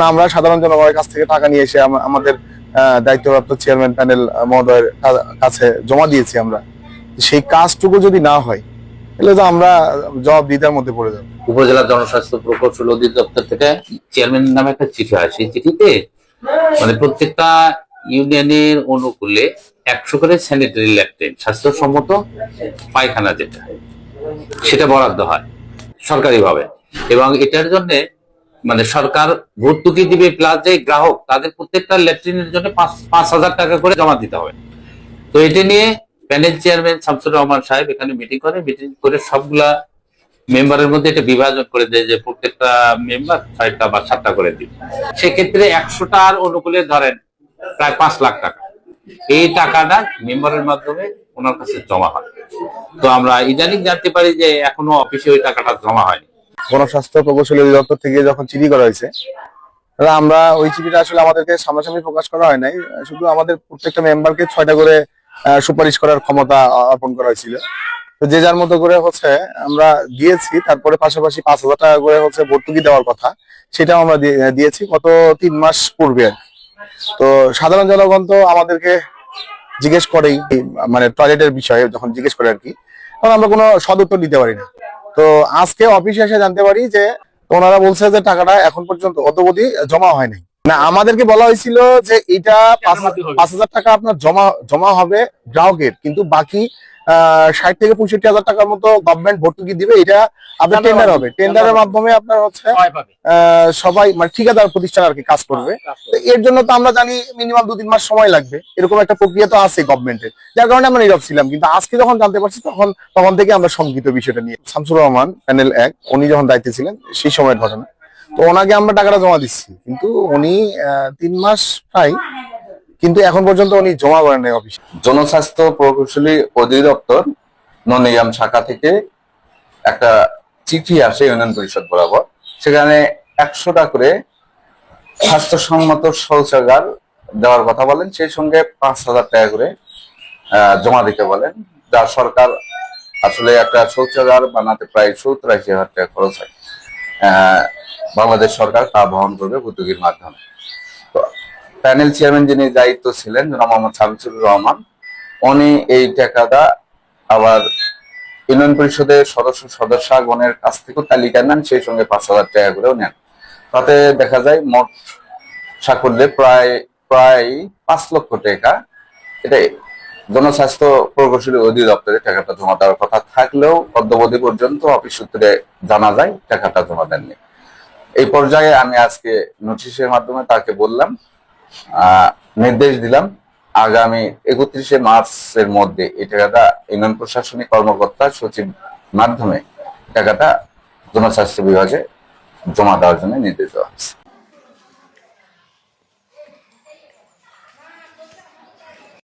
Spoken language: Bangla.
আমরা সাধারণ জনগণের কাছ থেকে টাকা নিয়ে এসে আমাদের দায়িত্বপ্রাপ্ত চেয়ারম্যান প্যানেল মহোদয়ের কাছে জমা দিয়েছি। আমরা সেই কাজটুকু যদি না হয় তাহলে তো আমরা জবাবদিহিতার মধ্যে পড়ে যাবো। উপজেলা জনস্বাস্থ্য প্রকৌশল অধিদপ্তর থেকে চেয়ারম্যান নামে একটা চিঠি হয়। সেই চিঠিতে প্রত্যেকটা ইউনিয়নের অনুকূলে 100 করে স্যানিটারি ল্যাট্রিন, স্বাস্থ্যসম্মত পায়খানা যেটা, সেটা বরাদ্দ হয় সরকারিভাবে। এবং এটার জন্য সরকার ভর্তুকি দিবে, প্লাস যে গ্রাহক তাদের প্রত্যেকটা ল্যাট্রিনের জন্য 5,000 টাকা করে জমা দিতে হবে। তো এটা নিয়ে প্যানেল চেয়ারম্যান শামসুর রহমান সাহেব এখানে মিটিং করে সবগুলা মেম্বারের মধ্যে এটা বিভাজন করে দেয় যে প্রত্যেকটা মেম্বার 6টা বা 7টা করে দিবে। সেক্ষেত্রে 100টার অনুকূলে ধরেন প্রায় 5 লাখ টাকা। এই টাকাটা মেম্বারের মাধ্যমে ওনার কাছে জমা হয়। তো আমরা ইদানিং জানতে পারি যে এখনো অফিসে ওই টাকাটা জমা হয়নি। গণস্বাস্থ্য প্রকৌশল অধিদপ্তর থেকে যখন চিঠি করা হয়েছে, আমরা ওই চিঠিটা আসলে আমাদেরকে সামনাসামনি প্রকাশ করা হয় নাই, শুধু আমাদের প্রত্যেকটা মেম্বারকে 6টা করে সুপারিশ করার ক্ষমতা অর্পণ করা হয়েছিল। তো যে যার মতো করে আমরা দিয়েছি। তারপরে পাশাপাশি 5,000 টাকা করে ভর্তুকি দেওয়ার কথা, সেটাও আমরা দিয়েছি গত 3 মাস পূর্বে। তো সাধারণ জনগণ তো আমাদেরকে জিজ্ঞেস করেই, টয়লেটের বিষয়ে যখন জিজ্ঞেস করে আর কি, তখন আমরা কোনো সদুত্তর দিতে পারি না। তো আজকে অফিসে এসে জানতে পারি যে ওনারা বলছে যে টাকাটা এখন পর্যন্ত অদ্যাবধি জমা হয়নি। না, আমাদেরকে বলা হয়েছিল যে এটা 5,000 টাকা আপনার জমা হবে গ্রাহকের, কিন্তু বাকি 60 থেকে 65,000 টাকার মতো গভর্নমেন্ট ভর্তুকি দিবে। এটা আপনার টেন্ডার হবে, টেন্ডারের মাধ্যমে আপনার সবাই ঠিকাদার প্রতিষ্ঠান আর কি কাজ করবে। এর জন্য তো আমরা জানি মিনিমাম 2-3 মাস সময় লাগবে, এরকম একটা প্রক্রিয়া তো আছে গভর্নমেন্টের, যার কারণে আমরা নীরব ছিলাম। কিন্তু আজকে যখন জানতে পারছি তখন থেকে আমরা শঙ্কিত বিষয়টা নিয়ে। শামসুর রহমান প্যানেল 1 উনি যখন দায়িত্বে ছিলেন সেই সময়ের ঘটনা। তো ওনাকে আমরা টাকাটা জমা দিচ্ছি, কিন্তু উনি 3 মাস প্রায়, কিন্তু এখন পর্যন্ত উনি জমা করেন নাই অফিসে। জনস্বাস্থ্য প্রকৌশলী অধিদপ্তর ননিয়াম শাখা থেকে একটা চিঠি আসে ইউনিয়ন পরিষদ বরাবর। সেখানে 100টা করে স্বাস্থ্যসম্মত শৌচাগার দেওয়ার কথা বলেন, সেই সঙ্গে 5,000 টাকা করে জমা দিতে বলেন। যা সরকার আসলে একটা শৌচাগার বানাতে প্রায় 70-80 হাজার টাকা খরচ হয়। বাংলাদেশ সরকার তা বহন করবে ভর্তুকির মাধ্যমে। তো প্যানেল চেয়ারম্যান যিনি দায়িত্ব ছিলেন জনাব মোহাম্মদ শামসুর রহমান, উনি এই টাকাটা আবার ইউনিয়ন পরিষদের সদস্যগণের কাছ থেকে তালিকা নেন, সেই সঙ্গে 5,000 টাকা করেও নেন। তাতে দেখা যায় মোট সাকল্যে প্রায় 5 লক্ষ টাকা। এটাই জনস্বাস্থ্য প্রকৌশলী অধিদপ্তরে টাকাটা জমা দেওয়ার কথা থাকলেও অদ্যাবধি পর্যন্ত অফিস সূত্রে জানা যায় টাকাটা জমা দেননি। এই পর্যায়ে আমি আজকে নোটিশের মাধ্যমে তাকে বললাম, নির্দেশ দিলাম আগামী 31শে মার্চের মধ্যে এই টাকাটা ইউনিয়ন প্রশাসনিক কর্মকর্তা সচিব মাধ্যমে টাকাটা জনস্বাস্থ্য বিভাগে জমা দেওয়ার জন্য নির্দেশ দেওয়া হয়েছে।